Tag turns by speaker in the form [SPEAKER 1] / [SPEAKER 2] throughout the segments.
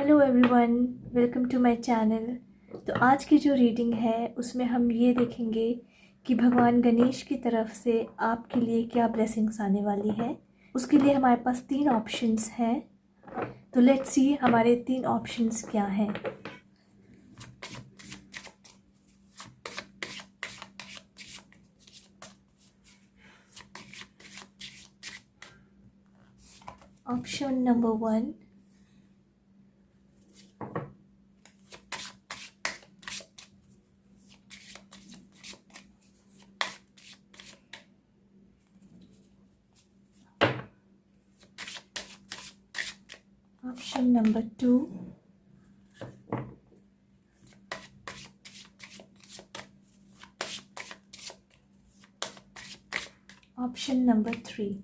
[SPEAKER 1] Hello everyone, welcome to my channel. तो आज की जो रीडिंग है उसमें हम ये देखेंगे कि भगवान गणेश की तरफ से आपके लिए क्या ब्लेसिंग्स आने वाली है। उसके लिए हमारे पास 3 ऑप्शंस हैं। तो लेट्स सी हमारे 3 ऑप्शंस क्या हैं। Option number 1, option number 2, option number 3।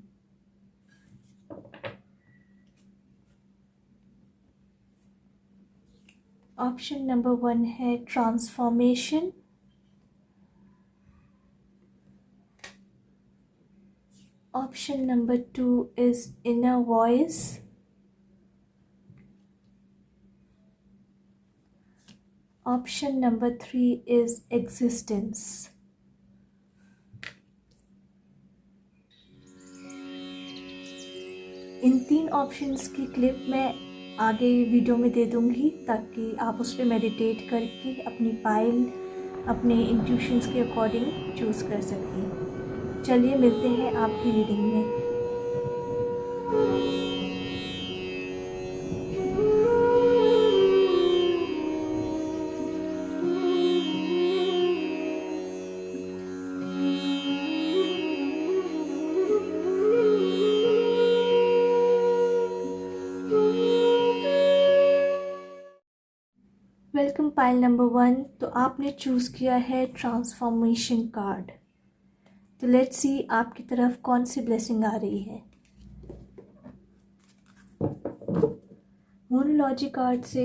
[SPEAKER 1] Option number 1 है transformation. Option number 2 is inner voice. Option number 3 is existence. In 3 options की क्लिप मैं आगे वीडियो में दे दूँगी ताकि आप उस पर मेडिटेट करके अपनी पाइल अपने इंट्यूशंस के अकॉर्डिंग चूज़ कर सकें। चलिए मिलते हैं आपकी रीडिंग में। Welcome pile number 1। तो आपने चूज़ किया है ट्रांसफॉर्मेशन कार्ड। तो लेट्स सी आपकी तरफ कौन सी ब्लेसिंग आ रही है। मोनोलॉजी कार्ड से,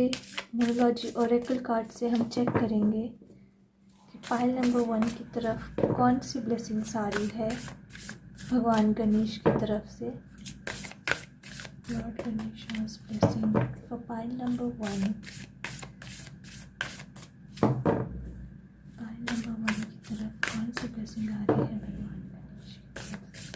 [SPEAKER 1] मोनोलॉजी ओरेकल कार्ड से हम चेक करेंगे कि पाइल नंबर 1 की तरफ कौन सी ब्लेसिंग्स आ रही है भगवान गणेश की तरफ से। Lord Ganesh blessing for pile number 1। Pile number 1 की तरफ कौन सी ब्लेसिंग आ रही है भगवान गणेश की तरफ से।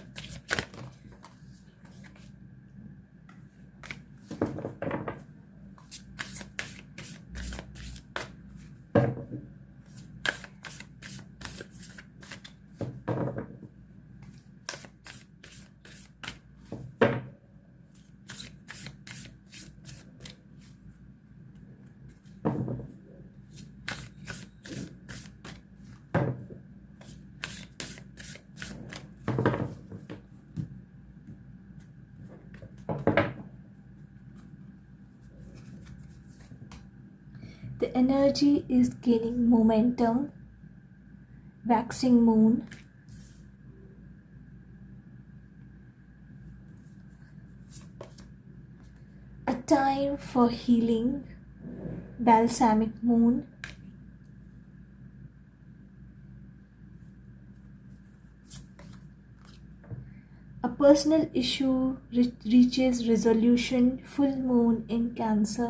[SPEAKER 1] The energy is gaining momentum, waxing moon. A time for healing, balsamic moon. A personal issue reaches resolution, full moon in Cancer.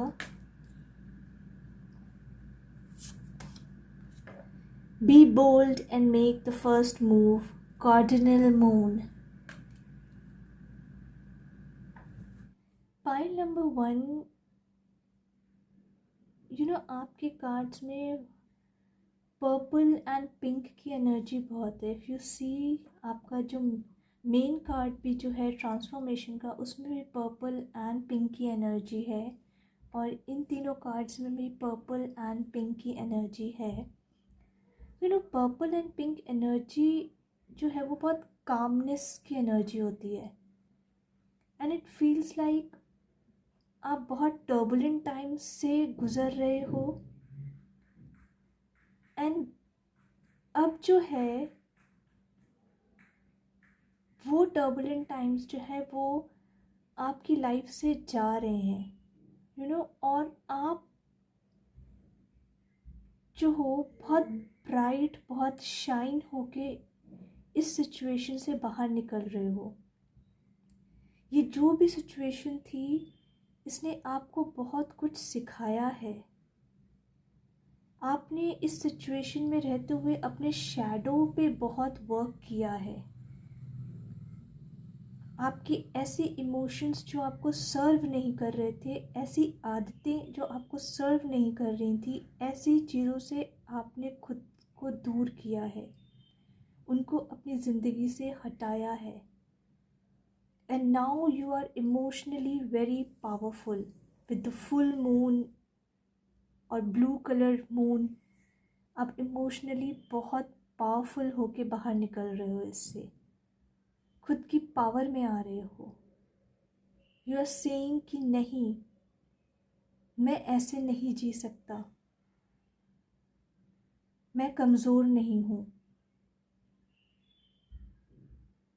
[SPEAKER 1] Be bold and make the first move, cardinal moon. Pile number 1, आपके cards में purple and pink की energy बहुत है। If you see आपका जो main card भी जो है ट्रांसफॉर्मेशन का, उसमें भी पर्पल एंड पिंक की एनर्जी है और इन तीनों कार्ड्स में भी पर्पल एंड पिंक की एनर्जी है। पर्पल एंड पिंक एनर्जी जो है वो बहुत कामनेस की एनर्जी होती है एंड इट फील्स लाइक आप बहुत टर्बुलेंट टाइम्स से गुज़र रहे हो एंड अब जो है वो टर्बुलेंट टाइम्स जो है वो आपकी लाइफ से जा रहे हैं और आप जो हो बहुत ब्राइट, बहुत शाइन होके इस सिचुएशन से बाहर निकल रहे हो। ये जो भी सिचुएशन थी इसने आपको बहुत कुछ सिखाया है। आपने इस सिचुएशन में रहते हुए अपने शैडो पे बहुत वर्क किया है। आपकी ऐसी इमोशंस जो आपको सर्व नहीं कर रहे थे, ऐसी आदतें जो आपको सर्व नहीं कर रही थी, ऐसी चीज़ों से आपने खुद को दूर किया है, उनको अपनी ज़िंदगी से हटाया है। And now you are emotionally very powerful with the full moon और ब्लू कलर मून। आप इमोशनली बहुत पावरफुल होके बाहर निकल रहे हो, इससे खुद की पावर में आ रहे हो। यू आर सेइंग कि नहीं, मैं ऐसे नहीं जी सकता, मैं कमज़ोर नहीं हूँ,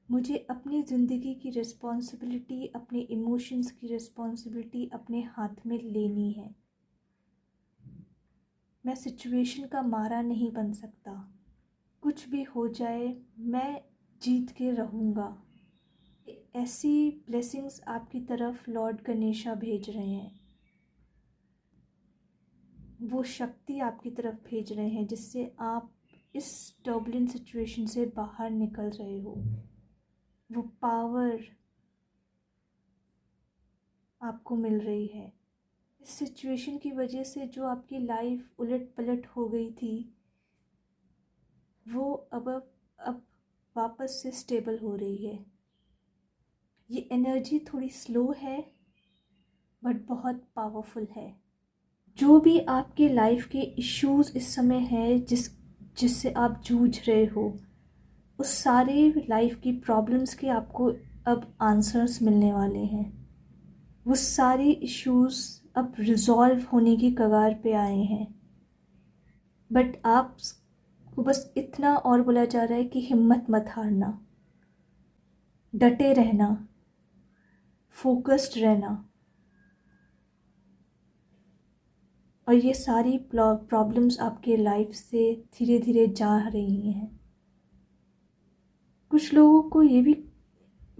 [SPEAKER 1] मुझे अपनी ज़िंदगी की रिस्पॉन्सिबिलिटी, अपने इमोशंस की रिस्पॉन्सिबिलिटी अपने हाथ में लेनी है। मैं सिचुएशन का मारा नहीं बन सकता, कुछ भी हो जाए मैं जीत के रहूँगा। ऐसी ब्लेसिंग्स आपकी तरफ लॉर्ड गणेशा भेज रहे हैं, वो शक्ति आपकी तरफ भेज रहे हैं जिससे आप इस टर्बुलेंट सिचुएशन से बाहर निकल रहे हो। वो पावर आपको मिल रही है। इस सिचुएशन की वजह से जो आपकी लाइफ उलट पलट हो गई थी, वो अब वापस से स्टेबल हो रही है। ये एनर्जी थोड़ी स्लो है बट बहुत पावरफुल है। जो भी आपके लाइफ के इश्यूज़ इस समय है, जिससे आप जूझ रहे हो, उस सारे लाइफ की प्रॉब्लम्स के आपको अब आंसर्स मिलने वाले हैं। वो सारे इश्यूज़ अब रिजॉल्व होने की कगार पे आए हैं। बट आपको बस इतना और बोला जा रहा है कि हिम्मत मत हारना, डटे रहना, फोकस्ड रहना। और ये सारी प्रॉब्लम्स आपके लाइफ से धीरे धीरे जा रही हैं। कुछ लोगों को ये भी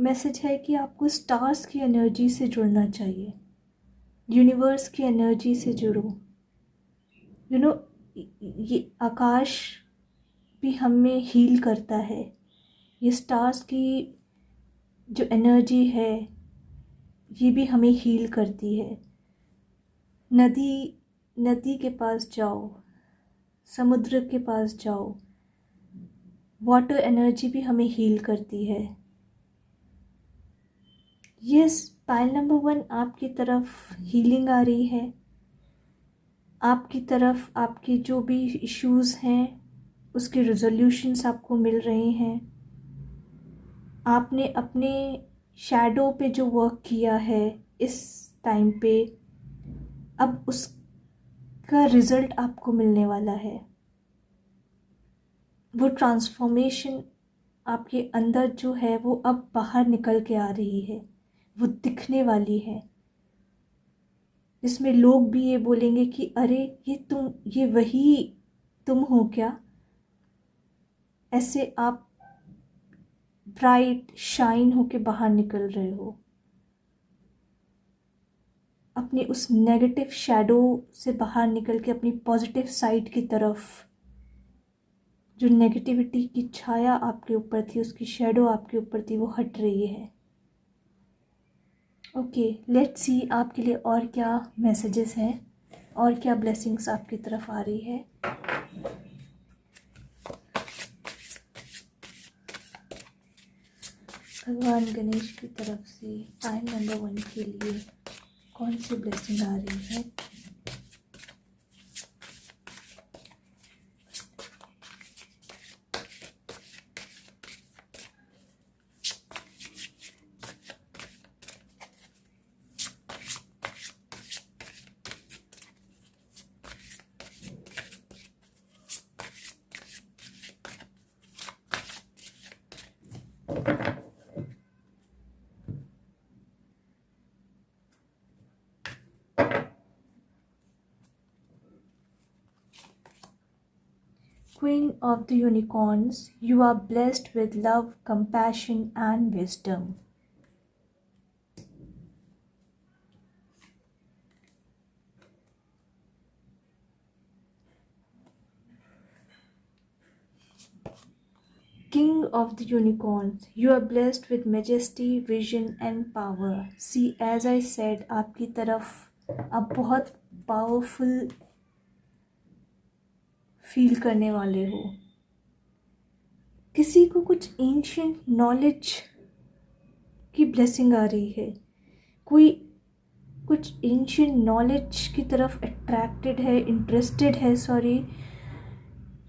[SPEAKER 1] मैसेज है कि आपको स्टार्स की एनर्जी से जुड़ना चाहिए, यूनिवर्स की एनर्जी से जुड़ो। यू नो, ये आकाश भी हमें हील करता है। ये स्टार्स की जो एनर्जी है ये भी हमें हील करती है। नदी के पास जाओ, समुद्र के पास जाओ, वाटर एनर्जी भी हमें हील करती है। यस, पाइल नंबर 1 आपकी तरफ हीलिंग आ रही है। आपकी तरफ आपके जो भी इश्यूज़ हैं उसके रिजोल्यूशंस आपको मिल रहे हैं। आपने अपने शैडो पे जो वर्क किया है इस टाइम पे, अब उसका रिज़ल्ट आपको मिलने वाला है। वो ट्रांसफॉर्मेशन आपके अंदर जो है वो अब बाहर निकल के आ रही है, वो दिखने वाली है, जिसमें लोग भी ये बोलेंगे कि अरे ये वही तुम हो क्या। ऐसे आप ब्राइट शाइन होके बाहर निकल रहे हो, अपनी उस नेगेटिव शैडो से बाहर निकल के अपनी पॉजिटिव साइड की तरफ, जो नेगेटिविटी की छाया आपके ऊपर थी, उसकी शैडो आपके ऊपर थी, वो हट रही है। ओके, लेट्स सी आपके लिए और क्या मैसेजेस हैं और क्या ब्लेसिंग्स आपकी तरफ आ रही है। भगवान गणेश की तरफ से पाइल नंबर 1 के लिए कौन सी ब्लेसिंग आ रही है। Queen of the Unicorns, you are blessed with love, compassion and wisdom. of the unicorns, you are blessed with majesty, vision and power. See, as I said, आपकी तरफ आप बहुत पावरफुल फील करने वाले हो. किसी को कुछ एंशियंट नॉलेज की ब्लेसिंग आ रही है. कोई कुछ एंशियंट नॉलेज की तरफ अट्रैक्टेड है, इंटरेस्टेड है, सॉरी,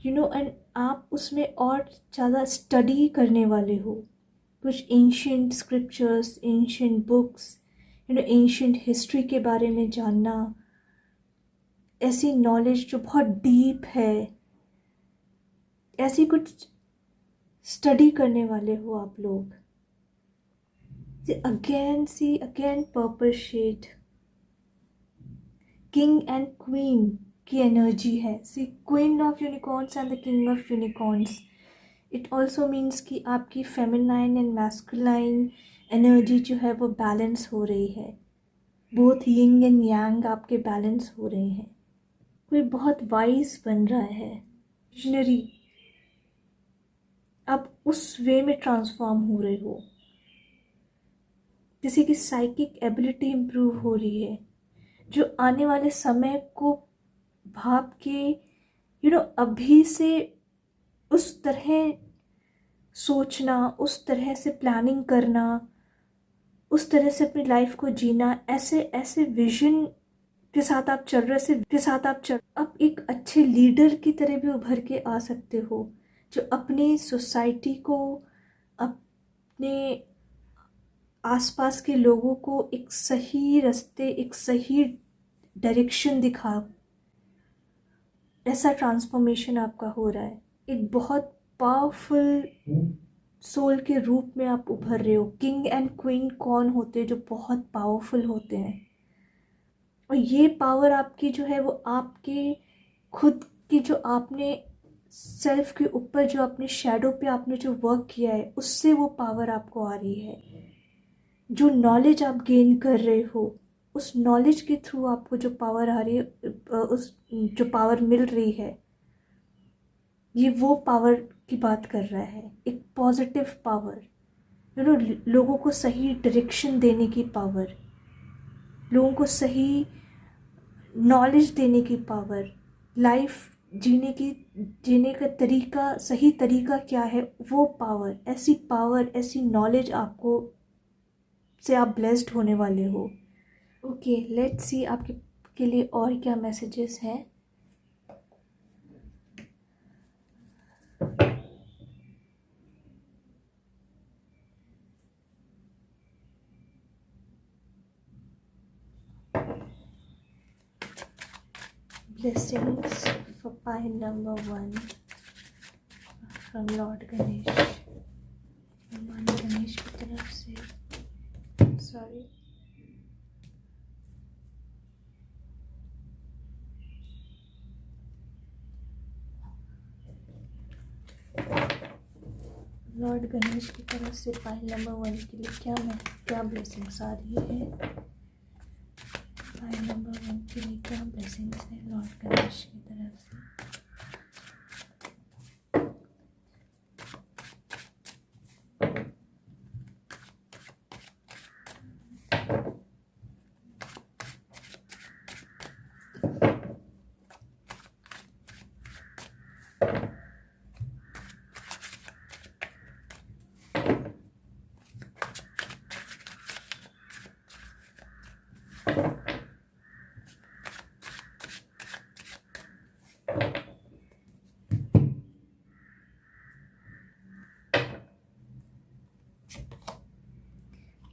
[SPEAKER 1] एंड आप उसमें और ज़्यादा स्टडी करने वाले हो. कुछ ancient scriptures, ancient books, ancient history के बारे में जानना, ऐसी नॉलेज जो बहुत डीप है, ऐसी कुछ स्टडी करने वाले हो आप लोग. Again purple shade, king and queen की एनर्जी है. See, queen of unicorns and the king of unicorns. It also means कि आपकी फेमिनाइन एंड मैस्कुलाइन एनर्जी जो है वो बैलेंस हो रही है. बोथ यिंग एंड यांग आपके बैलेंस हो रहे हैं. कोई बहुत वाइज बन रहा है, विजनरी. आप उस वे में ट्रांसफॉर्म हो रहे हो. किसी की साइकिक एबिलिटी इम्प्रूव हो रही है, जो आने वाले समय को भाप के अभी से उस तरह सोचना, उस तरह से प्लानिंग करना, उस तरह से अपनी लाइफ को जीना, ऐसे ऐसे विजन के साथ आप चल रहे, आप एक अच्छे लीडर की तरह भी उभर के आ सकते हो, जो अपनी सोसाइटी को, अपने आसपास के लोगों को एक सही रास्ते, एक सही डायरेक्शन दिखा. ऐसा ट्रांसफॉर्मेशन आपका हो रहा है. एक बहुत पावरफुल सोल के रूप में आप उभर रहे हो. किंग एंड क्वीन कौन होते हैं? जो बहुत पावरफुल होते हैं. और ये पावर आपकी जो है वो आपके खुद की, जो आपने सेल्फ के ऊपर, जो अपने शैडो पे आपने जो वर्क किया है, उससे वो पावर आपको आ रही है. जो नॉलेज आप गेन कर रहे हो, उस नॉलेज के थ्रू आपको जो पावर आ रही है, उस जो पावर मिल रही है, ये वो पावर की बात कर रहा है. एक पॉजिटिव पावर, लोगों को सही डायरेक्शन देने की पावर, लोगों को सही नॉलेज देने की पावर, लाइफ जीने का तरीका, सही तरीका क्या है, वो पावर, ऐसी नॉलेज आपको से आप ब्लेस्ड होने वाले हो. ओके, लेट्स सी आपके के लिए और क्या मैसेजेस हैं. Blessings for pile number 1 from Lord Ganesh. भगवान गणेश की तरफ से, सॉरी, लॉर्ड गणेश की तरफ से पाइल नंबर 1 के लिए क्या ब्लेसिंग्स आ रही है. पाइल नंबर 1 के लिए क्या ब्लेसिंग्स है लॉर्ड गणेश की तरफ से.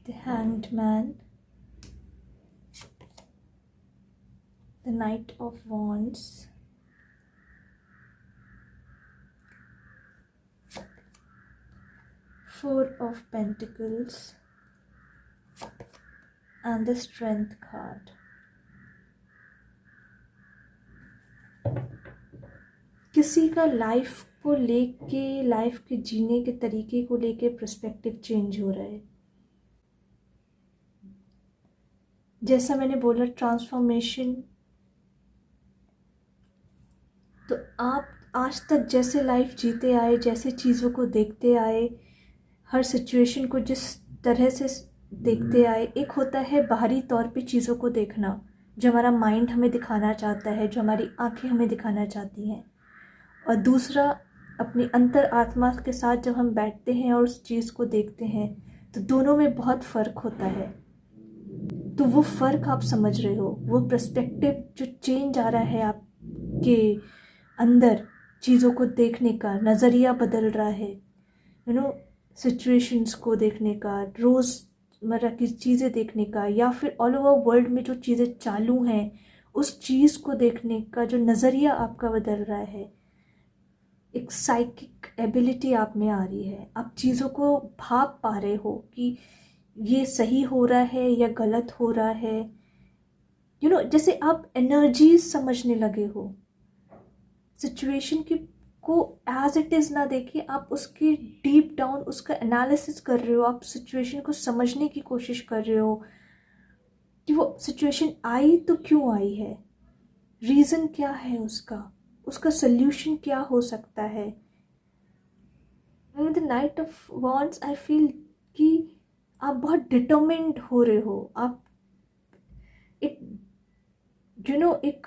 [SPEAKER 1] The Hanged Man, the Knight of Wands, Four of Pentacles and the Strength card. किसी का लाइफ को लेके, लाइफ के जीने के तरीके को लेके पर्सपेक्टिव चेंज हो रहा है. जैसा मैंने बोला, ट्रांसफॉर्मेशन. तो आज तक जैसे लाइफ जीते आए, जैसे चीज़ों को देखते आए, हर सिचुएशन को जिस तरह से देखते आए, एक होता है बाहरी तौर पे चीज़ों को देखना, जो हमारा माइंड हमें दिखाना चाहता है, जो हमारी आंखें हमें दिखाना चाहती हैं, और दूसरा अपनी अंतर आत्मा के साथ जब हम बैठते हैं और उस चीज़ को देखते हैं, तो दोनों में बहुत फ़र्क होता है। तो वो फ़र्क आप समझ रहे हो, वो पर्सपेक्टिव जो चेंज आ रहा है आपके अंदर, चीज़ों को देखने का नज़रिया बदल रहा है, सिचुएशंस को देखने का, रोज़मर्रा की चीज़ें देखने का, या फिर ऑल ओवर वर्ल्ड में जो चीज़ें चालू हैं उस चीज़ को देखने का जो नज़रिया आपका बदल रहा है, एक साइकिक एबिलिटी आप में आ रही है। आप चीज़ों को भाप पा रहे हो कि ये सही हो रहा है या गलत हो रहा है। जैसे आप एनर्जीज समझने लगे हो, सिचुएशन की को एज इट इज़ ना देखिए, आप उसके डीप डाउन उसका एनालिसिस कर रहे हो, आप सिचुएशन को समझने की कोशिश कर रहे हो कि वो सिचुएशन आई तो क्यों आई है, रीज़न क्या है उसका सल्यूशन क्या हो सकता है। The night of wants I feel कि आप बहुत डिटरमिन्ड हो रहे हो, आप एक एक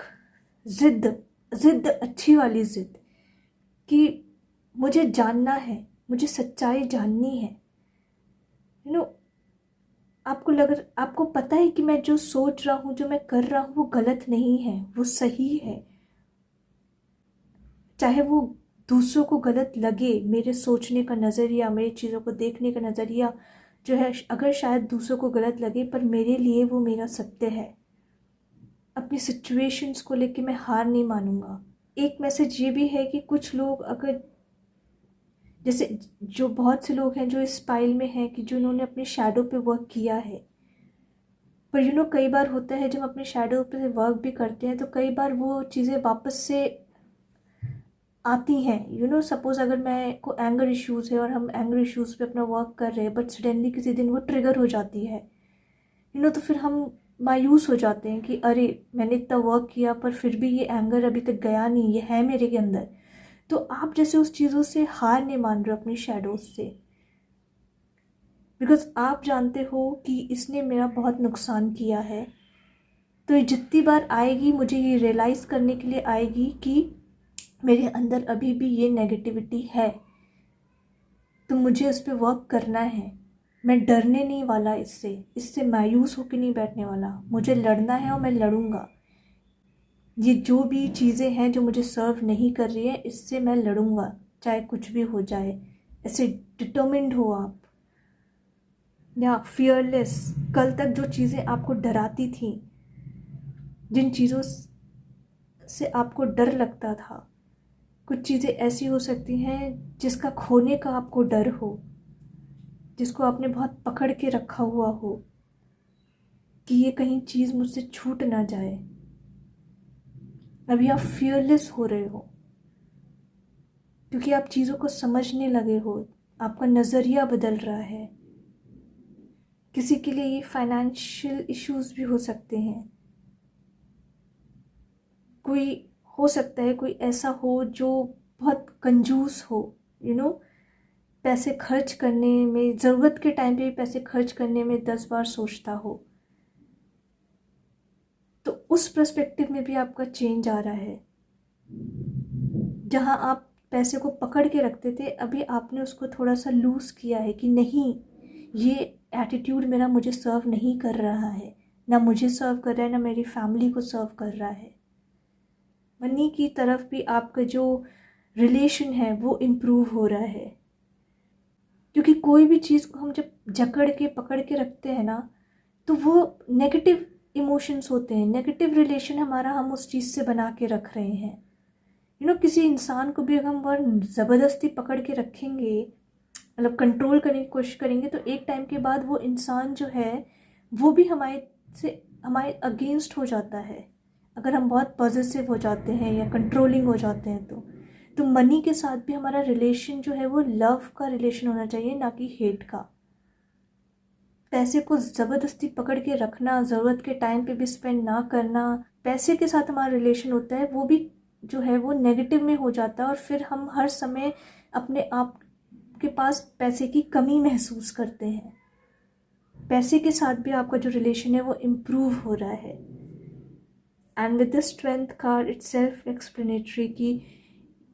[SPEAKER 1] जिद अच्छी वाली जिद कि मुझे जानना है, मुझे सच्चाई जाननी है। आपको पता है कि मैं जो सोच रहा हूँ, जो मैं कर रहा हूँ, वो गलत नहीं है, वो सही है। चाहे वो दूसरों को गलत लगे, मेरे सोचने का नज़रिया, मेरी चीज़ों को देखने का नज़रिया जो है, अगर शायद दूसरों को गलत लगे, पर मेरे लिए वो मेरा सत्य है। अपनी सिचुएशंस को लेके मैं हार नहीं मानूंगा। एक मैसेज ये भी है कि कुछ लोग, अगर जैसे जो बहुत से लोग हैं जो इस पाइल में हैं कि जिन्होंने अपने शैडो पे वर्क किया है, पर कई बार होता है जब अपने शैडो पे वर्क भी करते हैं तो कई बार वो चीज़ें वापस से आती हैं। सपोज़ अगर मैं को एंगर इश्यूज़ है और हम एंगर इश्यूज़ पे अपना वर्क कर रहे हैं, बट सडनली किसी दिन वो ट्रिगर हो जाती है, तो फिर हम मायूस हो जाते हैं कि अरे मैंने इतना वर्क किया पर फिर भी ये एंगर अभी तक गया नहीं, ये है मेरे के अंदर। तो आप जैसे उस चीज़ों से हार नहीं मान रहे हो, अपनी शैडोज से, बिकॉज आप जानते हो कि इसने मेरा बहुत नुकसान किया है। तो ये जितनी बार आएगी, मुझे ये रियलाइज़ करने के लिए आएगी कि मेरे अंदर अभी भी ये नेगेटिविटी है, तो मुझे उस पर वर्क करना है। मैं डरने नहीं वाला, इससे मायूस होकर नहीं बैठने वाला, मुझे लड़ना है और मैं लड़ूंगा। ये जो भी चीज़ें हैं जो मुझे सर्व नहीं कर रही है, इससे मैं लड़ूंगा, चाहे कुछ भी हो जाए। ऐसे डिटर्मिन्ड हो आप, या फियरलेस। कल तक जो चीज़ें आपको डराती थी, जिन चीज़ों से आपको डर लगता था, कुछ चीज़ें ऐसी हो सकती हैं जिसका खोने का आपको डर हो, जिसको आपने बहुत पकड़ के रखा हुआ हो कि ये कहीं चीज़ मुझसे छूट ना जाए। अभी आप फियरलेस हो रहे हो क्योंकि आप चीज़ों को समझने लगे हो, आपका नज़रिया बदल रहा है। किसी के लिए ये फाइनेंशियल इश्यूज भी हो सकते हैं। कोई हो सकता है, कोई ऐसा हो जो बहुत कंजूस हो, पैसे खर्च करने में, ज़रूरत के टाइम पे भी पैसे खर्च करने में 10 बार सोचता हो। तो उस पर्सपेक्टिव में भी आपका चेंज आ रहा है। जहाँ आप पैसे को पकड़ के रखते थे, अभी आपने उसको थोड़ा सा लूज़ किया है कि नहीं, ये एटीट्यूड मेरा मुझे सर्व नहीं कर रहा है, ना मुझे सर्व कर रहा है, ना मेरी फैमिली को सर्व कर रहा है। मनी की तरफ भी आपका जो रिलेशन है वो इम्प्रूव हो रहा है, क्योंकि कोई भी चीज़ को हम जब जकड़ के पकड़ के रखते हैं ना, तो वो नेगेटिव इमोशंस होते हैं, नेगेटिव रिलेशन हमारा हम उस चीज़ से बना के रख रहे हैं। किसी इंसान को भी अगर हम बहुत ज़बरदस्ती पकड़ के रखेंगे, मतलब कंट्रोल करने की कोशिश करेंगे, तो एक टाइम के बाद वो इंसान जो है वो भी हमारे अगेंस्ट हो जाता है। अगर हम बहुत पॉजिटिव हो जाते हैं या कंट्रोलिंग हो जाते हैं, तो मनी के साथ भी हमारा रिलेशन जो है वो लव का रिलेशन होना चाहिए, ना कि हेट का। पैसे को ज़बरदस्ती पकड़ के रखना, ज़रूरत के टाइम पे भी स्पेंड ना करना, पैसे के साथ हमारा रिलेशन होता है वो भी जो है वो नेगेटिव में हो जाता है और फिर हम हर समय अपने आप के पास पैसे की कमी महसूस करते हैं। पैसे के साथ भी आपका जो रिलेशन है वो इम्प्रूव हो रहा है। And with the strength card it's self explanatory कि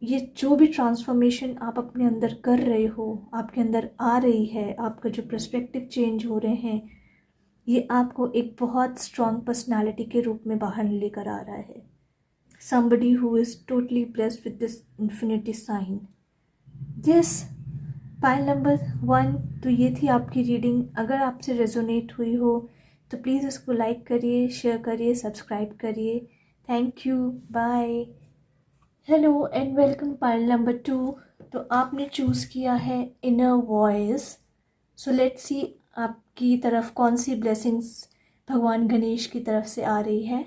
[SPEAKER 1] ये जो भी ट्रांसफॉर्मेशन आप अपने अंदर कर रहे हो, आपके अंदर आ रही है, आपका जो पर्सपेक्टिव चेंज हो रहे हैं, ये आपको एक बहुत स्ट्रॉन्ग पर्सनालिटी के रूप में बाहर लेकर आ रहा है। somebody who is totally blessed with this infinity sign. yes, pile number 1 तो ये थी आपकी रीडिंग। अगर आपसे रेजोनेट हुई हो तो प्लीज़ इसको लाइक करिए, शेयर करिए, सब्सक्राइब करिए। Thank you, bye. Hello and welcome pile number 2। तो आपने चूज़ किया है inner voice. So let's see आपकी तरफ कौन सी ब्लेसिंग्स भगवान गणेश की तरफ से आ रही है।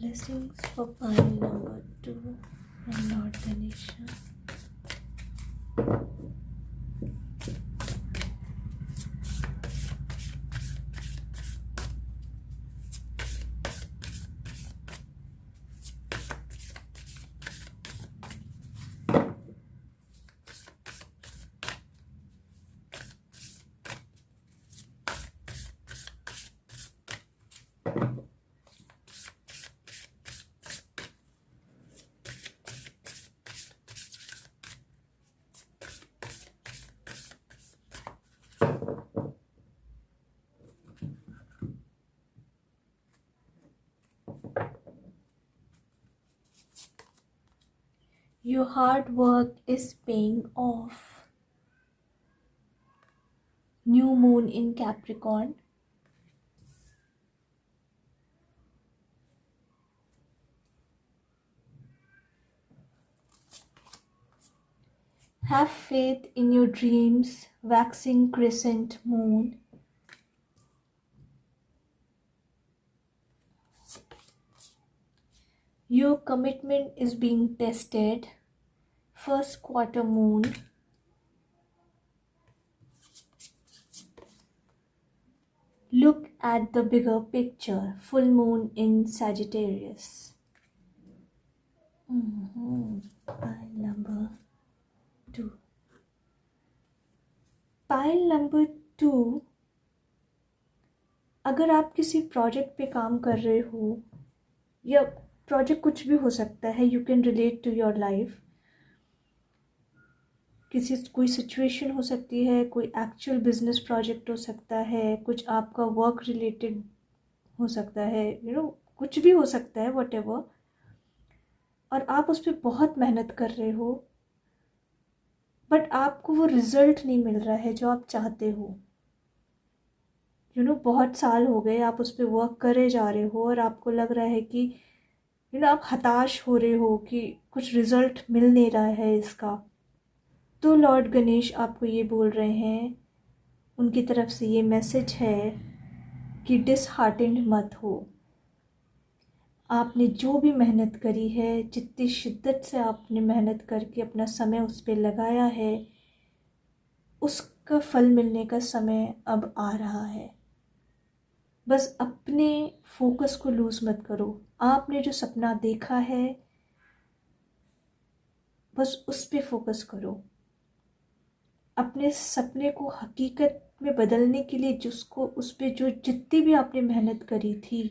[SPEAKER 1] Blessings for pile number 2 and Lord Ganesha. Your hard work is paying off. New moon in Capricorn. Have faith in your dreams. Waxing crescent moon. Your commitment is being tested. First quarter moon. Look at the bigger picture. Full moon in Sagittarius. Pile number 2. Pile number 2, अगर आप किसी project पे काम कर रहे हो, या project कुछ भी हो सकता है, you can relate to your life. कोई सिचुएशन हो सकती है, कोई एक्चुअल बिजनेस प्रोजेक्ट हो सकता है, कुछ आपका वर्क रिलेटेड हो सकता है, कुछ भी हो सकता है, वट एवर। और आप उस पर बहुत मेहनत कर रहे हो बट आपको वो रिजल्ट नहीं मिल रहा है जो आप चाहते हो। बहुत साल हो गए आप उस पर वर्क करे जा रहे हो और आपको लग रहा है कि आप हताश हो रहे हो कि कुछ रिजल्ट मिल नहीं रहा है इसका। तो लॉर्ड गणेश आपको ये बोल रहे हैं, उनकी तरफ से ये मैसेज है कि डिसहार्टेंड मत हो। आपने जो भी मेहनत करी है, जितनी शिद्दत से आपने मेहनत करके अपना समय उस पर लगाया है, उसका फल मिलने का समय अब आ रहा है। बस अपने फोकस को लूज मत करो। आपने जो सपना देखा है बस उस पे फोकस करो। अपने सपने को हकीकत में बदलने के लिए उस पे जो जितनी भी आपने मेहनत करी थी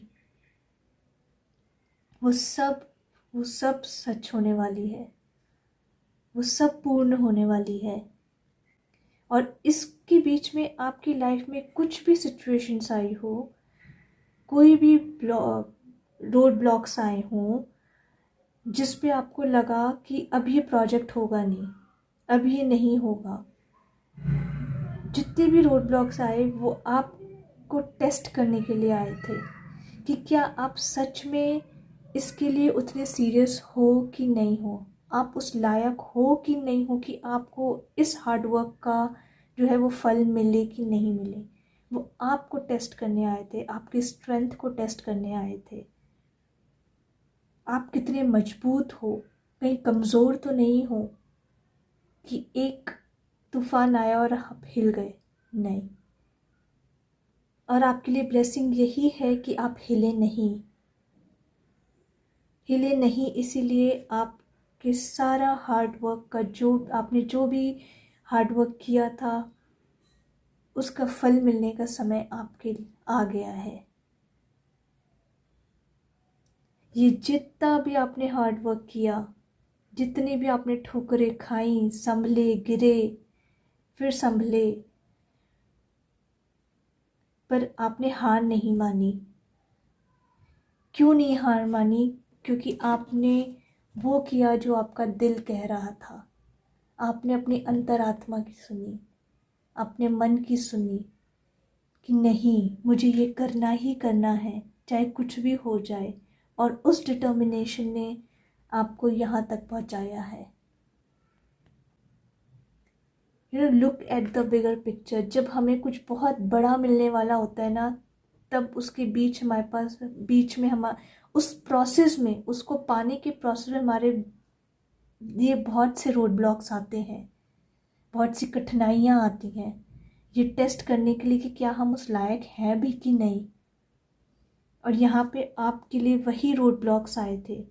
[SPEAKER 1] वो सब सच होने वाली है, वो सब पूर्ण होने वाली है। और इसके बीच में आपकी लाइफ में कुछ भी सिचुएशंस आई हो, कोई भी रोड ब्लॉक्स आए हों जिस पे आपको लगा कि अब ये प्रोजेक्ट होगा नहीं, अब ये नहीं होगा, जितने भी रोड ब्लॉक्स आए वो आपको टेस्ट करने के लिए आए थे कि क्या आप सच में इसके लिए उतने सीरियस हो कि नहीं हो, आप उस लायक हो कि नहीं हो कि आपको इस हार्ड वर्क का जो है वो फल मिले कि नहीं मिले। वो आपको टेस्ट करने आए थे, आपकी स्ट्रेंथ को टेस्ट करने आए थे। आप कितने मजबूत हो, कहीं कमज़ोर तो नहीं हो कि एक तूफान आया और आप हिल गए। नहीं, और आपके लिए ब्लेसिंग यही है कि आप हिले नहीं, हिले नहीं। इसीलिए आपके सारा हार्ड वर्क का जो भी हार्ड वर्क किया था उसका फल मिलने का समय आपके आ गया है। ये जितना भी आपने हार्ड वर्क किया, जितनी भी आपने ठोकरें खाई, संभले, गिरे, फिर संभले, पर आपने हार नहीं मानी। क्यों नहीं हार मानी? क्योंकि आपने वो किया जो आपका दिल कह रहा था। आपने अपनी अंतरात्मा की सुनी, अपने मन की सुनी कि नहीं, मुझे ये करना ही करना है, चाहे कुछ भी हो जाए। और उस डिटर्मिनेशन ने आपको यहाँ तक पहुँचाया है। Look at the bigger picture. जब हमें कुछ बहुत बड़ा मिलने वाला होता है ना, तब उसके बीच में हम उस प्रोसेस में, उसको पाने के प्रोसेस में हमारे लिए बहुत से रोड ब्लॉक्स आते हैं, बहुत सी कठिनाइयाँ आती हैं, ये टेस्ट करने के लिए कि क्या हम उस लायक हैं भी कि नहीं। और यहाँ पे आपके लिए वही रोड ब्लॉक्स आए थे,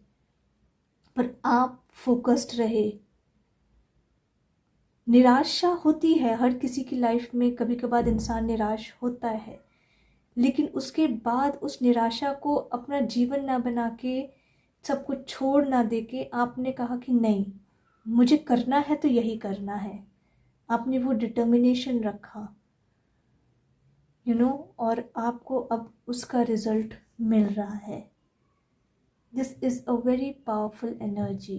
[SPEAKER 1] पर आप फोकस्ड रहे। निराशा होती है हर किसी की लाइफ में, कभी कभार इंसान निराश होता है, लेकिन उसके बाद उस निराशा को अपना जीवन ना बना के, सब कुछ छोड़ ना दे के, आपने कहा कि नहीं, मुझे करना है तो यही करना है। आपने वो डिटर्मिनेशन रखा, और आपको अब उसका रिजल्ट मिल रहा है। This is a very powerful energy.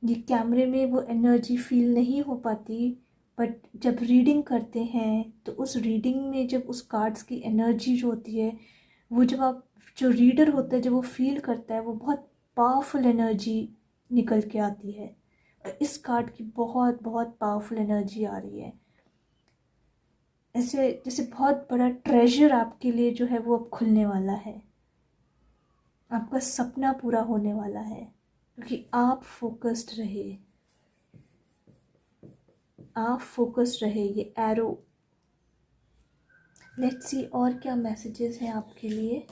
[SPEAKER 1] ये कैमरे में वो एनर्जी फील नहीं हो पाती, बट जब रीडिंग करते हैं तो उस रीडिंग में जब उस कार्ड्स की एनर्जी जो होती है, वो जो रीडर होता है, जब वो फील करता है, वो बहुत पावरफुल एनर्जी निकल के आती है। और इस कार्ड की बहुत बहुत पावरफुल एनर्जी आ रही है। ऐसे जैसे बहुत बड़ा ट्रेजर आपके लिए जो है वो अब खुलने वाला है, आपका सपना पूरा होने वाला है, क्योंकि आप फोकस्ड रहे, आप फोकस्ड रहे। ये एरो, लेट्स सी और क्या मैसेजेस हैं आपके लिए।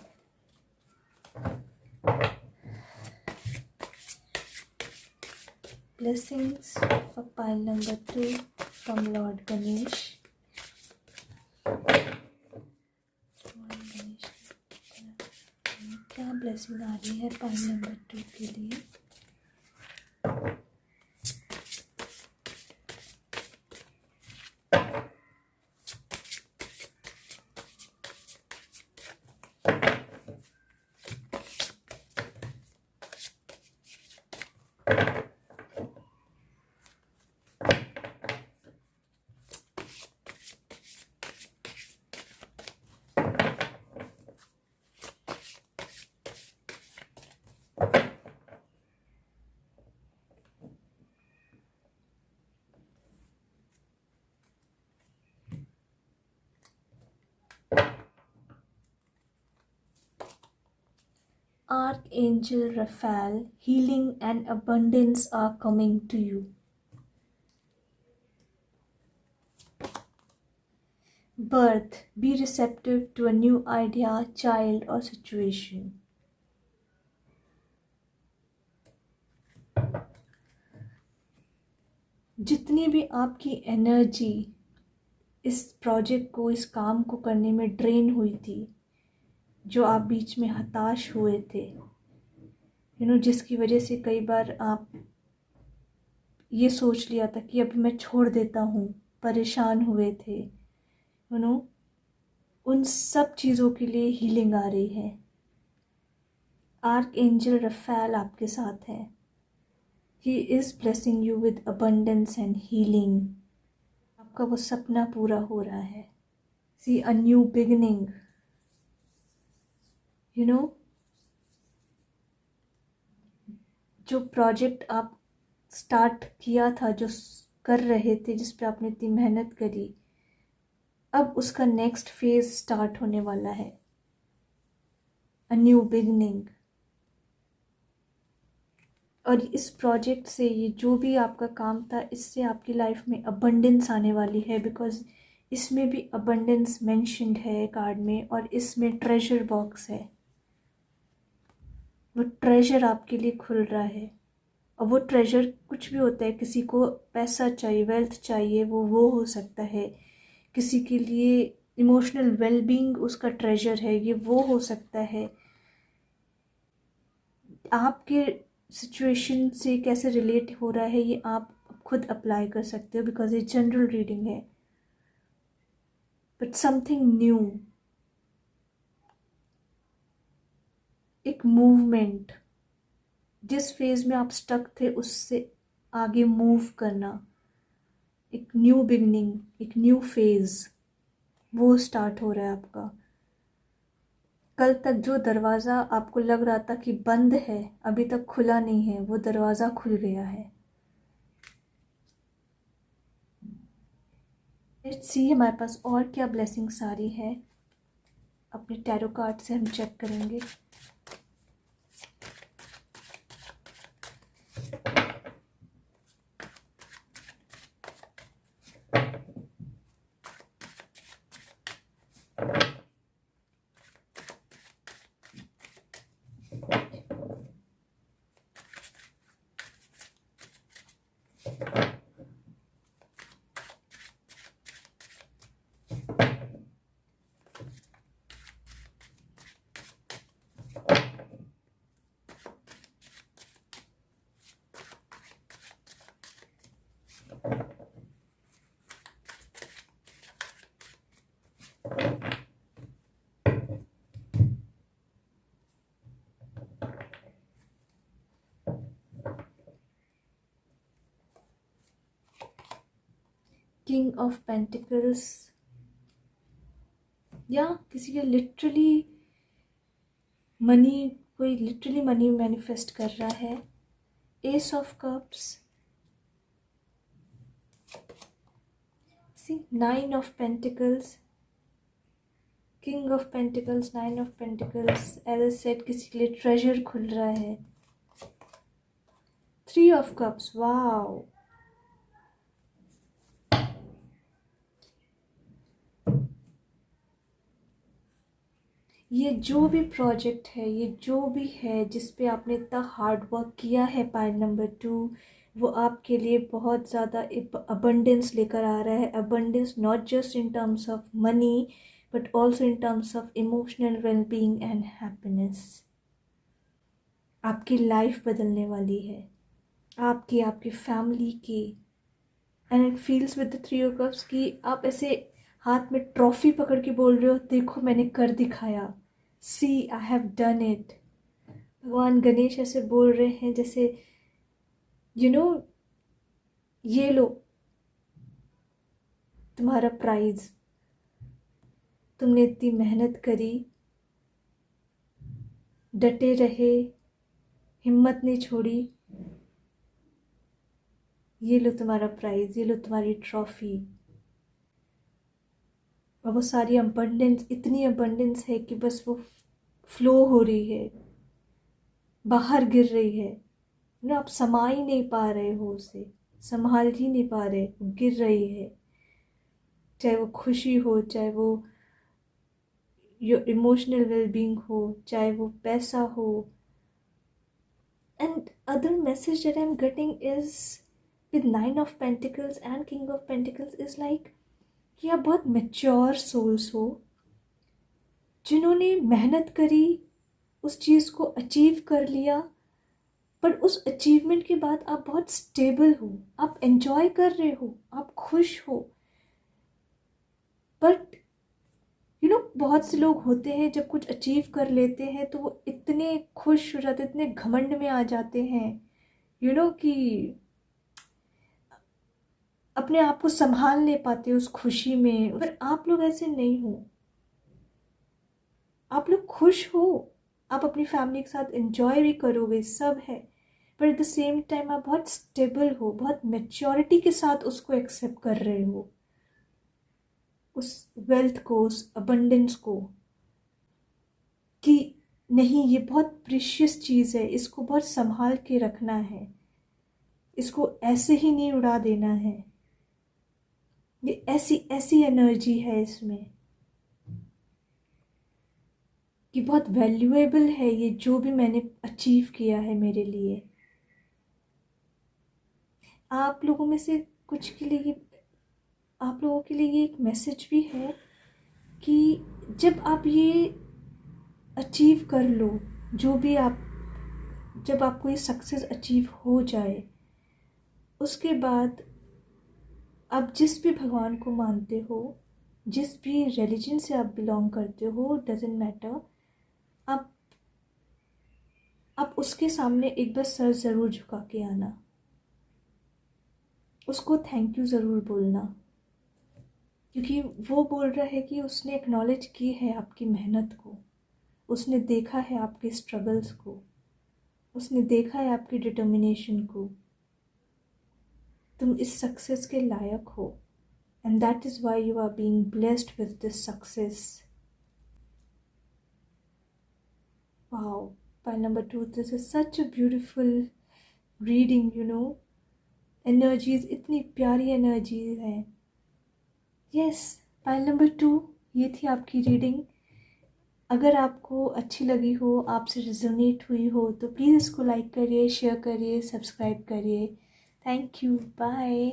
[SPEAKER 1] Blessings for pile number 2 from Lord Ganesh. क्या ब्लेसिंग आ रही है पाइल नंबर 2 के लिए? Archangel Raphael, healing and abundance are coming to you. Birth, be receptive to a new idea, child or situation. जितनी भी आपकी एनर्जी इस प्रोजेक्ट को, इस काम को करने में ड्रेन हुई थी, जो आप बीच में हताश हुए थे, जिसकी वजह से कई बार आप ये सोच लिया था कि अब मैं छोड़ देता हूँ, परेशान हुए थे, उन सब चीज़ों के लिए हीलिंग आ रही है। आर्कएंजल रफेल आपके साथ है। He is blessing you with abundance and healing. आपका वो सपना पूरा हो रहा है। सी अ न्यू बिगिनिंग, जो प्रोजेक्ट आप स्टार्ट किया था, जो कर रहे थे, जिस पे आपने इतनी मेहनत करी, अब उसका नेक्स्ट फेज स्टार्ट होने वाला है। A new beginning. और इस प्रोजेक्ट से, ये जो भी आपका काम था, इससे आपकी लाइफ में अबंडेंस आने वाली है, बिकॉज इसमें भी अबंडेंस मेंशन्ड है कार्ड में, और इसमें ट्रेजर बॉक्स है। वो ट्रेजर आपके लिए खुल रहा है, और वो ट्रेजर कुछ भी होता है। किसी को पैसा चाहिए, वेल्थ चाहिए, वो हो सकता है। किसी के लिए इमोशनल वेलबींग उसका ट्रेजर है, ये वो हो सकता है। आपके सिचुएशन से कैसे रिलेट हो रहा है ये आप खुद अप्लाई कर सकते हो, बिकॉज ये जनरल रीडिंग है। बट समथिंग न्यू, एक मूवमेंट, जिस फेज में आप स्टक थे उससे आगे मूव करना, एक न्यू बिगनिंग, एक न्यू फेज वो स्टार्ट हो रहा है आपका। कल तक जो दरवाज़ा आपको लग रहा था कि बंद है, अभी तक खुला नहीं है, वो दरवाज़ा खुल गया है। लेट्स सी हमारे पास और क्या ब्लेसिंग्स आ रही है। अपने टैरो कार्ड से हम चेक करेंगे। किंग ऑफ पेंटिकल्स, या किसी के लिटरली मनी, कोई लिटरली मनी मैनिफेस्ट कर रहा है। Ace of cups, see 9 of pentacles, king of pentacles, 9 of pentacles. As I said, किसी के लिए ट्रेजर खुल रहा है। 3 ऑफ कप्स, वाओ। ये जो भी प्रोजेक्ट है, ये जो भी है जिस पे आपने इतना हार्ड वर्क किया है, पाइल नंबर 2, वो आपके लिए बहुत ज़्यादा अबंडेंस लेकर आ रहा है। Abundance not just in terms of money, but also in terms of emotional wellbeing and happiness. आपकी लाइफ बदलने वाली है, आपकी, आपकी फैमिली की। And it feels with the 3 of cups कि आप ऐसे हाथ में ट्रॉफी पकड़ के बोल रहे हो, देखो मैंने कर दिखाया, सी आई हैव डन इट। भगवान गणेश ऐसे बोल रहे हैं जैसे यू नो, ये लो तुम्हारा प्राइज, तुमने इतनी मेहनत करी, डटे रहे, हिम्मत नहीं छोड़ी, ये लो तुम्हारा प्राइज, ये लो तुम्हारी ट्रॉफी। और वो सारी अबंडेंस, इतनी अबंडेंस है कि बस वो फ्लो हो रही है, बाहर गिर रही है ना, आप समा ही नहीं पा रहे हो उसे, संभाल ही नहीं पा रहे, गिर रही है। चाहे वो खुशी हो, चाहे वो योर इमोशनल वेलबींग हो, चाहे वो पैसा हो। And other message that I am getting is with 9 of pentacles and king of pentacles is like कि आप बहुत मैच्योर सोल्स हो, जिन्होंने मेहनत करी, उस चीज़ को अचीव कर लिया, पर उस अचीवमेंट के बाद आप बहुत स्टेबल हो, आप एंजॉय कर रहे हो, आप खुश हो। बट बहुत से लोग होते हैं जब कुछ अचीव कर लेते हैं तो वो इतने खुश हो जाते, इतने घमंड में आ जाते हैं कि अपने आप को संभाल नहीं पाते उस खुशी में। पर आप लोग ऐसे नहीं हो, आप लोग खुश हो, आप अपनी फैमिली के साथ एंजॉय भी करोगे, सब है, पर एट द सेम टाइम आप बहुत स्टेबल हो, बहुत मैच्योरिटी के साथ उसको एक्सेप्ट कर रहे हो, उस वेल्थ को, उस अबंडेंस को, कि नहीं ये बहुत प्रीशियस चीज़ है, इसको बहुत संभाल के रखना है, इसको ऐसे ही नहीं उड़ा देना है। ये ऐसी ऐसी एनर्जी है इसमें कि बहुत वैल्यूएबल है ये जो भी मैंने अचीव किया है मेरे लिए। आप लोगों में से कुछ के लिए आप लोगों के लिए ये एक मैसेज भी है कि जब आप ये अचीव कर लो, जो भी आप, जब आपको ये सक्सेस अचीव हो जाए, उसके बाद आप जिस भी भगवान को मानते हो, जिस भी रिलीजन से आप बिलोंग करते हो, डजेंट मैटर, आप उसके सामने एक बार सर ज़रूर झुका के आना, उसको थैंक यू ज़रूर बोलना, क्योंकि वो बोल रहा है कि उसने एक्नॉलेज की है आपकी मेहनत को, उसने देखा है आपके स्ट्रगल्स को, उसने देखा है आपकी डिटर्मिनेशन को। तुम इस सक्सेस के लायक हो, and that is why you are being blessed with this success. Wow, pile number 2, this is such a beautiful reading, you know, energies, इतनी प्यारी एनर्जीज हैं। यस, पाइल नंबर 2 ये थी आपकी रीडिंग। अगर आपको अच्छी लगी हो, आपसे रिजोनेट हुई हो, तो प्लीज़ इसको लाइक करिए, शेयर करिए, सब्सक्राइब करिए। Thank you, bye.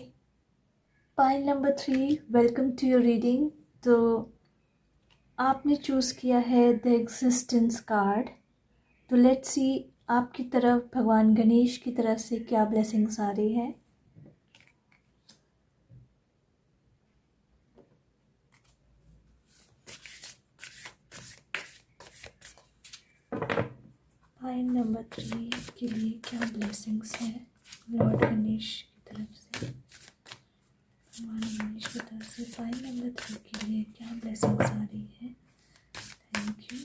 [SPEAKER 1] Pile number 3, welcome to your reading. तो आपने चूज़ किया है द एग्जिस्टेंस कार्ड। तो लेट्स सी आपकी तरफ भगवान गणेश की तरफ से क्या ब्लेसिंग्स आ रही हैं। पाइल नंबर 3 के लिए क्या ब्लेसिंग्स हैं लॉर्ड गणेश की तरफ से, भगवान गणेश की तरफ से पाइल नंबर 3 के लिए क्या ब्लेसिंग्स आ रही है। Thank you.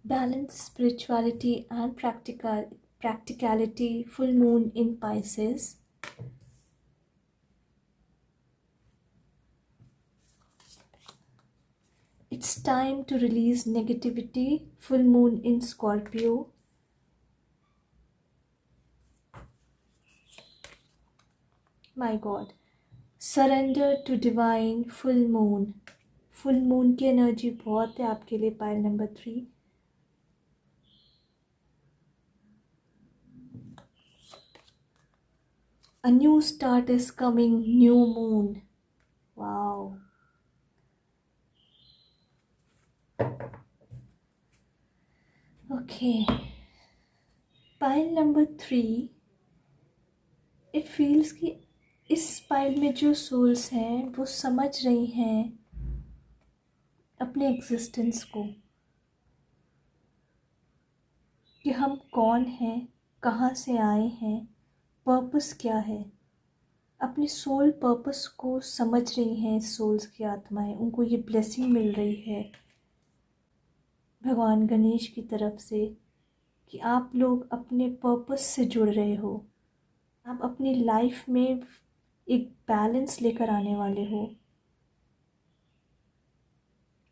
[SPEAKER 1] Balance, spirituality and practicality, full moon in Pisces. It's time to release negativity, full moon in Scorpio. My God. Surrender to divine, full moon. Full moon की energy बहुत है आपके लिए pile number 3। A new start is coming, new moon. Wow. Okay. Pile number 3, it feels कि इस pile में जो souls हैं वो समझ रही हैं अपने एग्जिस्टेंस को, कि हम कौन हैं, कहाँ से आए हैं, पर्पस क्या है। अपने सोल पर्पस को समझ रही हैं सोल्स की आत्माएं, उनको ये ब्लेसिंग मिल रही है भगवान गणेश की तरफ से कि आप लोग अपने पर्पस से जुड़ रहे हो, आप अपनी लाइफ में एक बैलेंस लेकर आने वाले हो।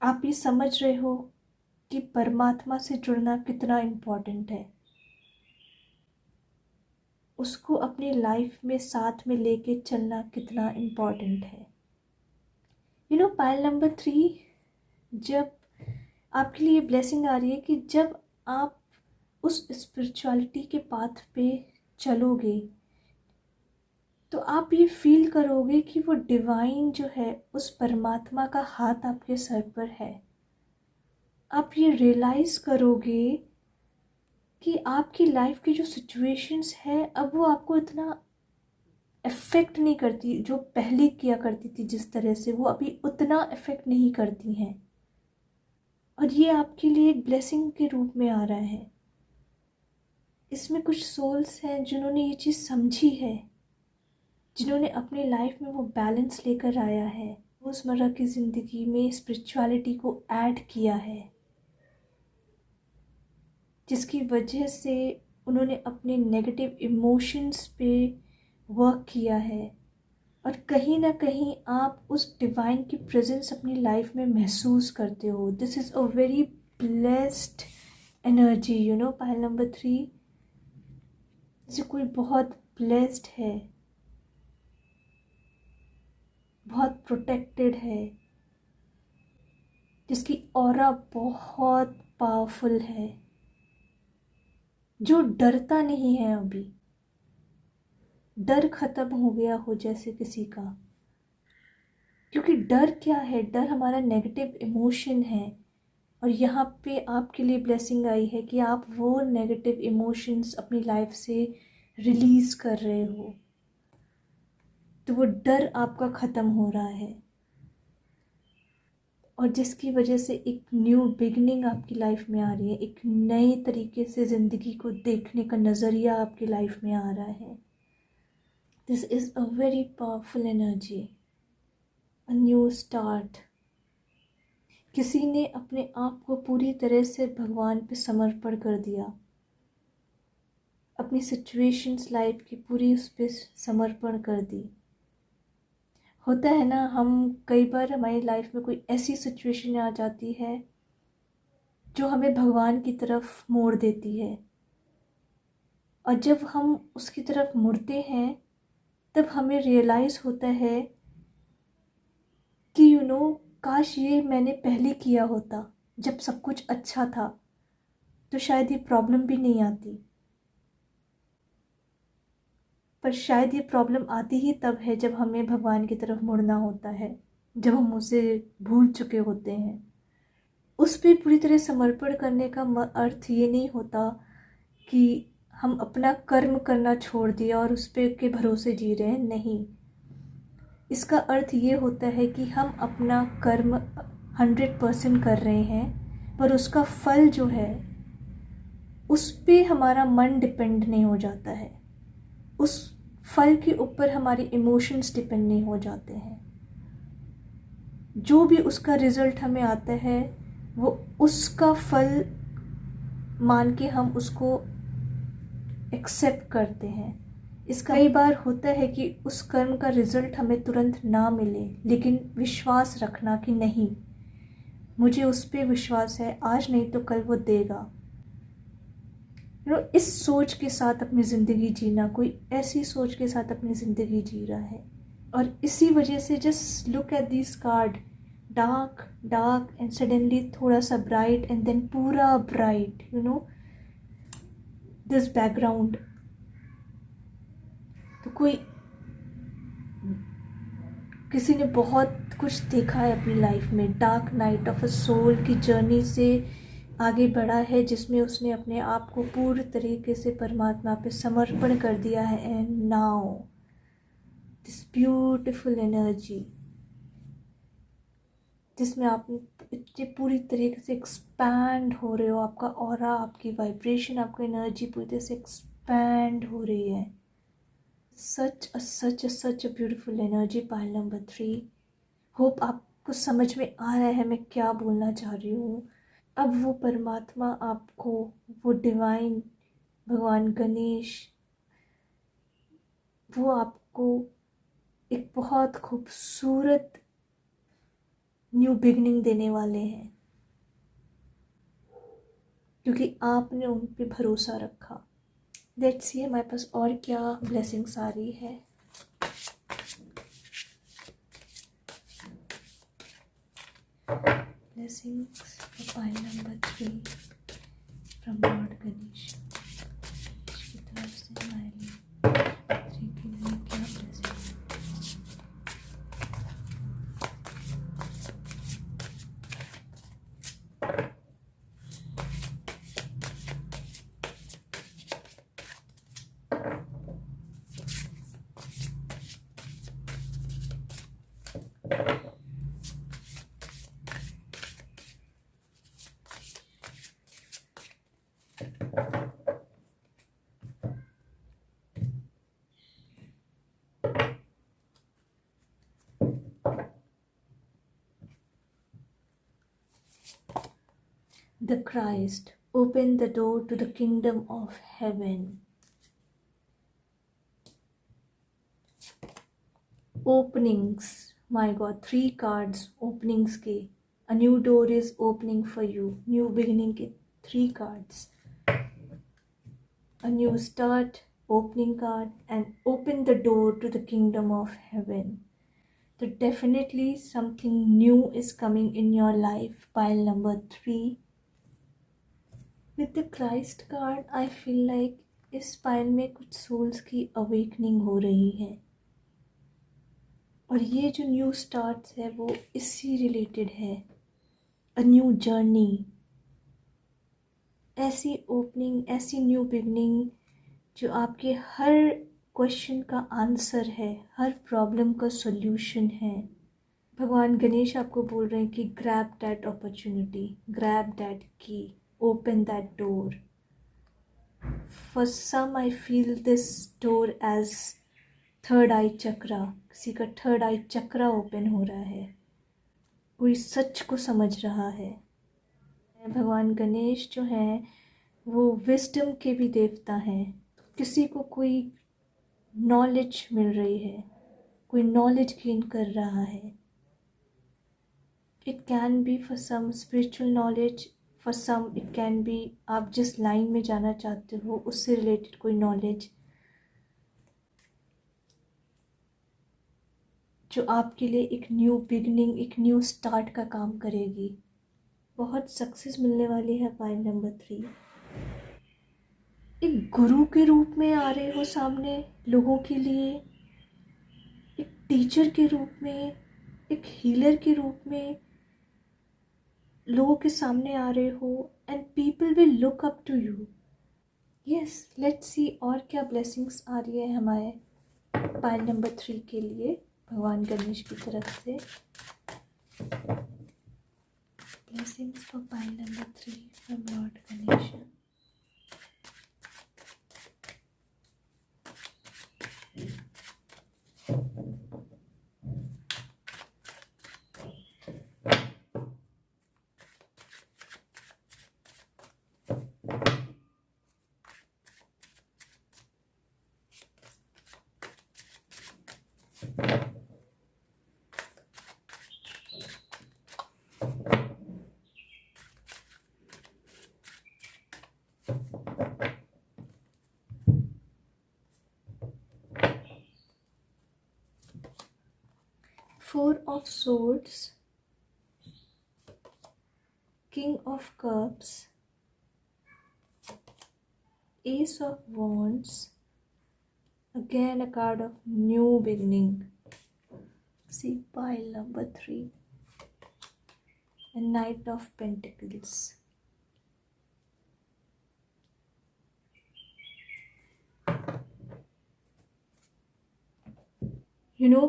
[SPEAKER 1] आप ये समझ रहे हो कि परमात्मा से जुड़ना कितना इम्पोर्टेंट है, उसको अपनी लाइफ में साथ में लेके चलना कितना इम्पोर्टेंट है। यू नो, पाइल नंबर 3, जब आपके लिए ब्लेसिंग आ रही है कि जब आप उस स्पिरिचुअलिटी के पाथ पे चलोगे तो आप ये फील करोगे कि वो डिवाइन जो है, उस परमात्मा का हाथ आपके सर पर है। आप ये रियलाइज़ करोगे कि आपकी लाइफ की जो सिचुएशंस है अब वो आपको इतना अफेक्ट नहीं करती, जो पहले किया करती थी जिस तरह से, वो अभी उतना अफेक्ट नहीं करती हैं। और ये आपके लिए एक ब्लेसिंग के रूप में आ रहा है। इसमें कुछ सोल्स हैं जिन्होंने ये चीज़ समझी है, जिन्होंने अपनी लाइफ में वो बैलेंस लेकर आया है, रोज़मर्रा की ज़िंदगी में स्पिरिचुअलिटी को ऐड किया है, जिसकी वजह से उन्होंने अपने नेगेटिव इमोशंस पे वर्क किया है। और कहीं ना कहीं आप उस डिवाइन की प्रेजेंस अपनी लाइफ में महसूस करते हो। This is a very blessed energy, you know. Pile number 3, जैसे कोई बहुत ब्लेस्ड है, बहुत प्रोटेक्टेड है, जिसकी ऑरा बहुत पावरफुल है, जो डरता नहीं है। अभी डर खत्म हो गया हो जैसे किसी का, क्योंकि डर क्या है? डर हमारा नेगेटिव इमोशन है। और यहाँ पे आपके लिए ब्लेसिंग आई है कि आप वो नेगेटिव इमोशंस अपनी लाइफ से रिलीज़ कर रहे हो, तो वो डर आपका ख़त्म हो रहा है, और जिसकी वजह से एक न्यू बिगनिंग आपकी लाइफ में आ रही है। एक नए तरीके से ज़िंदगी को देखने का नज़रिया आपकी लाइफ में आ रहा है। This is a very powerful energy, a new start. किसी ने अपने आप को पूरी तरह से भगवान पे समर्पण कर दिया, अपनी सिचुएशंस लाइफ की पूरी उस पर समर्पण कर दी। होता है ना, हम कई बार हमारी लाइफ में कोई ऐसी सिचुएशन आ जाती है जो हमें भगवान की तरफ मोड़ देती है, और जब हम उसकी तरफ मुड़ते हैं तब हमें रियलाइज़ होता है कि काश ये मैंने पहले किया होता, जब सब कुछ अच्छा था, तो शायद ये प्रॉब्लम भी नहीं आती। पर शायद ये प्रॉब्लम आती ही तब है जब हमें भगवान की तरफ मुड़ना होता है, जब हम उसे भूल चुके होते हैं। उस पर पूरी तरह समर्पण करने का अर्थ ये नहीं होता कि हम अपना कर्म करना छोड़ दिया और उस पर के भरोसे जी रहे हैं। नहीं, इसका अर्थ ये होता है कि हम अपना कर्म 100% कर रहे हैं, पर उसका फल जो है उस पर हमारा मन डिपेंड नहीं हो जाता है, उस फल के ऊपर हमारे इमोशंस डिपेंड नहीं हो जाते हैं। जो भी उसका रिज़ल्ट हमें आता है वो उसका फल मान के हम उसको एक्सेप्ट करते हैं। इसका कई बार होता है कि उस कर्म का रिज़ल्ट हमें तुरंत ना मिले, लेकिन विश्वास रखना कि नहीं, मुझे उस पर विश्वास है, आज नहीं तो कल वो देगा। इस सोच के साथ अपनी ज़िंदगी जीना, कोई ऐसी सोच के साथ अपनी ज़िंदगी जी रहा है। और इसी वजह से just look at this card, dark dark and suddenly थोड़ा सा ब्राइट एंड देन पूरा ब्राइट, दिस बैकग्राउंड। तो कोई किसी ने बहुत कुछ देखा है अपनी लाइफ में, dark night of a soul की जर्नी से आगे बढ़ा है, जिसमें उसने अपने आप को पूरी तरीके से परमात्मा पे समर्पण कर दिया है। And now this beautiful energy, जिसमें आप इतनी पूरी तरीके से एक्सपैंड हो रहे हो, आपका ऑरा, आपकी वाइब्रेशन, आपकी एनर्जी पूरी तरह से एक्सपैंड हो रही है। such a beautiful energy, pile number 3. Hope आपको समझ में आ रहा है मैं क्या बोलना चाह रही हूँ। अब वो परमात्मा आपको, वो डिवाइन भगवान गणेश, वो आपको एक बहुत खूबसूरत न्यू बिगनिंग देने वाले हैं, क्योंकि आपने उन पे भरोसा रखा। लेट्स सी हमारे पास और क्या ब्लेसिंग्स आ रही है। Blessings for pile number 3 from Lord Ganesh की तरफ से हमारे 3 के लिए क्या blessing. the Christ. Open the door to the kingdom of heaven. Openings. My God, 3 cards openings के. A new door is opening for you. New beginning के 3 cards. A new start, opening card, and open the door to the kingdom of heaven. So definitely something new is coming in your life. Pile number 3. With the Christ card, I feel like इस pile में कुछ souls की awakening हो रही है, और ये जो न्यू स्टार्ट है वो इससे रिलेटेड है. अ न्यू जर्नी, ऐसी ओपनिंग, ऐसी न्यू बिगनिंग जो आपके हर क्वेश्चन का आंसर है, हर प्रॉब्लम का सॉल्यूशन है. भगवान गणेश आपको बोल रहे हैं कि grab that opportunity, grab that key, open that door. For some I feel this door as third eye chakra. किसी का थर्ड आई चक्रा ओपन हो रहा है, कोई सच को समझ रहा है. भगवान गणेश जो हैं वो विजडम के भी देवता हैं. किसी को कोई नॉलेज मिल रही है, कोई नॉलेज गेन कर रहा है. It can be for some spiritual knowledge, for some it can be आप जिस लाइन में जाना चाहते हो उससे रिलेटेड कोई नॉलेज जो आपके लिए एक न्यू बिगनिंग, एक न्यू स्टार्ट का काम करेगी. बहुत सक्सेस मिलने वाली है. Point number 3. एक गुरु के रूप में आ रहे हो सामने लोगों के लिए, एक टीचर के रूप में, एक हीलर के रूप में लोगों के सामने आ रहे हो, and people will look up to you. Yes, let's see और क्या ब्लेसिंग्स आ रही है हमारे पॉइंट नंबर 3 के लिए भगवान गणेश की तरफ से. Blessings for point number 3 from Lord Ganesh. Four of Swords, King of Cups, Ace of Wands, again a card of new beginning. See pile number 3, and Knight of Pentacles.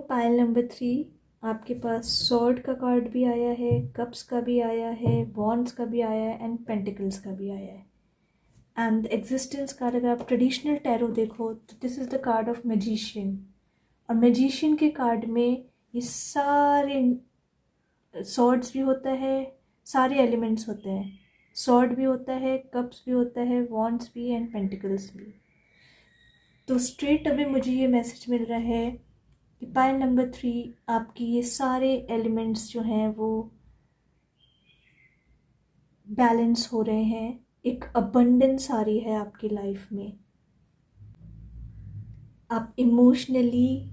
[SPEAKER 1] Pile number 3 आपके पास sword का card भी आया है, cups का भी आया है, wands का भी आया है, एंड पेंटिकल्स का भी आया है. एंड एग्जिस्टेंस कार्ड अगर आप ट्रेडिशनल टैरो देखो तो this is the card of magician. और मैजिशियन के कार्ड में ये सारे सॉर्ड्स भी होता है, सारे एलिमेंट्स होते हैं. सॉर्ड भी होता है, कप्स भी होता है, वॉन्ड्स भी, एंड पेंटिकल्स भी. तो स्ट्रेट अवे मुझे ये मैसेज मिल रहा है कि पाइल नंबर 3 आपकी ये सारे एलिमेंट्स जो हैं वो बैलेंस हो रहे हैं. एक अबंडेंस आ रही है आपकी लाइफ में. आप इमोशनली,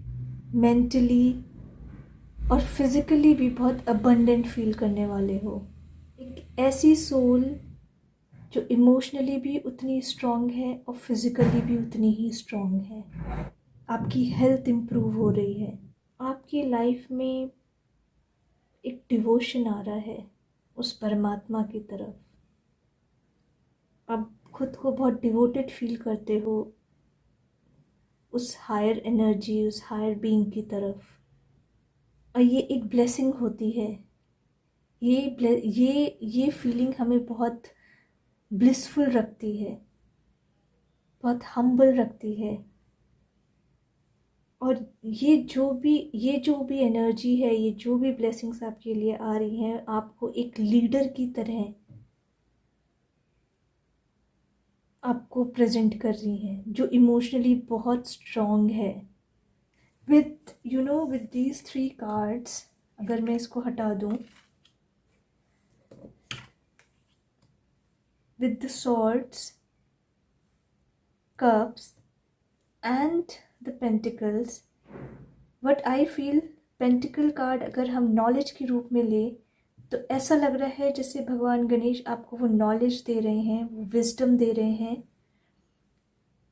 [SPEAKER 1] मेंटली और फिज़िकली भी बहुत अबंडेंट फील करने वाले हो. एक ऐसी सोल जो इमोशनली भी उतनी स्ट्रॉन्ग है और फिज़िकली भी उतनी ही स्ट्रॉन्ग है. आपकी हेल्थ इम्प्रूव हो रही है. आपकी लाइफ में एक डिवोशन आ रहा है उस परमात्मा की तरफ. आप खुद को बहुत डिवोटेड फील करते हो उस हायर एनर्जी, उस हायर बीइंग की तरफ. और ये एक ब्लेसिंग होती है. ये फीलिंग हमें बहुत ब्लिसफुल रखती है, बहुत हम्बल रखती है. और ये जो भी एनर्जी है, ये जो भी ब्लेसिंग्स आपके लिए आ रही हैं, आपको एक लीडर की तरह आपको प्रेजेंट कर रही हैं, जो इमोशनली बहुत स्ट्रॉन्ग है। विद दीज 3 कार्ड्स, अगर मैं इसको हटा दूं, with the swords, cups and the pentacles, what I feel, pentacle card अगर हम नॉलेज के रूप में ले तो ऐसा लग रहा है जैसे भगवान गणेश आपको वो नॉलेज दे रहे हैं, वो विजडम दे रहे हैं।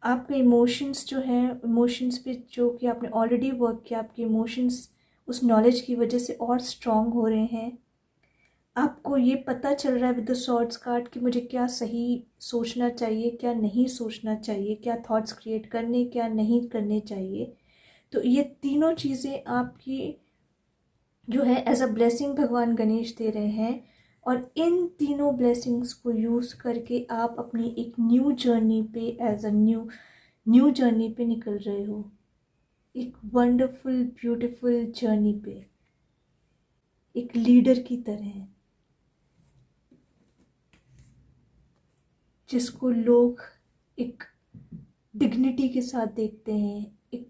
[SPEAKER 1] आपके इमोशंस जो हैं, इमोशंस पे जो कि आपने ऑलरेडी वर्क किया, आपके इमोशंस उस नॉलेज की वजह से और स्ट्रॉन्ग हो रहे हैं। आपको ये पता चल रहा है विद द सॉर्ड्स कार्ड कि मुझे क्या सही सोचना चाहिए, क्या नहीं सोचना चाहिए, क्या थॉट्स क्रिएट करने, क्या नहीं करने चाहिए। तो ये तीनों चीज़ें आपकी जो है एज अ ब्लेसिंग भगवान गणेश दे रहे हैं, और इन तीनों ब्लेसिंग्स को यूज़ करके आप अपनी एक न्यू जर्नी पे, एज अ न्यू जर्नी पे निकल रहे हो, एक वंडरफुल ब्यूटीफुल जर्नी पे, एक लीडर की तरह जिसको लोग एक डिग्निटी के साथ देखते हैं, एक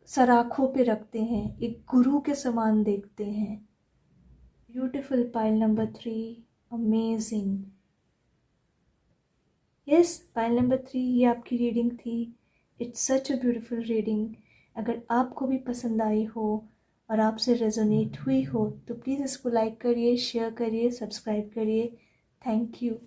[SPEAKER 1] सराखों पे रखते हैं, एक गुरु के समान देखते हैं। Beautiful pile number 3, amazing. Yes, pile number 3 ये आपकी रीडिंग थी। It's such a beautiful reading. अगर आपको भी पसंद आई हो और आपसे रेजोनेट हुई हो तो प्लीज़ इसको लाइक करिए, शेयर करिए, सब्सक्राइब करिए। Thank you.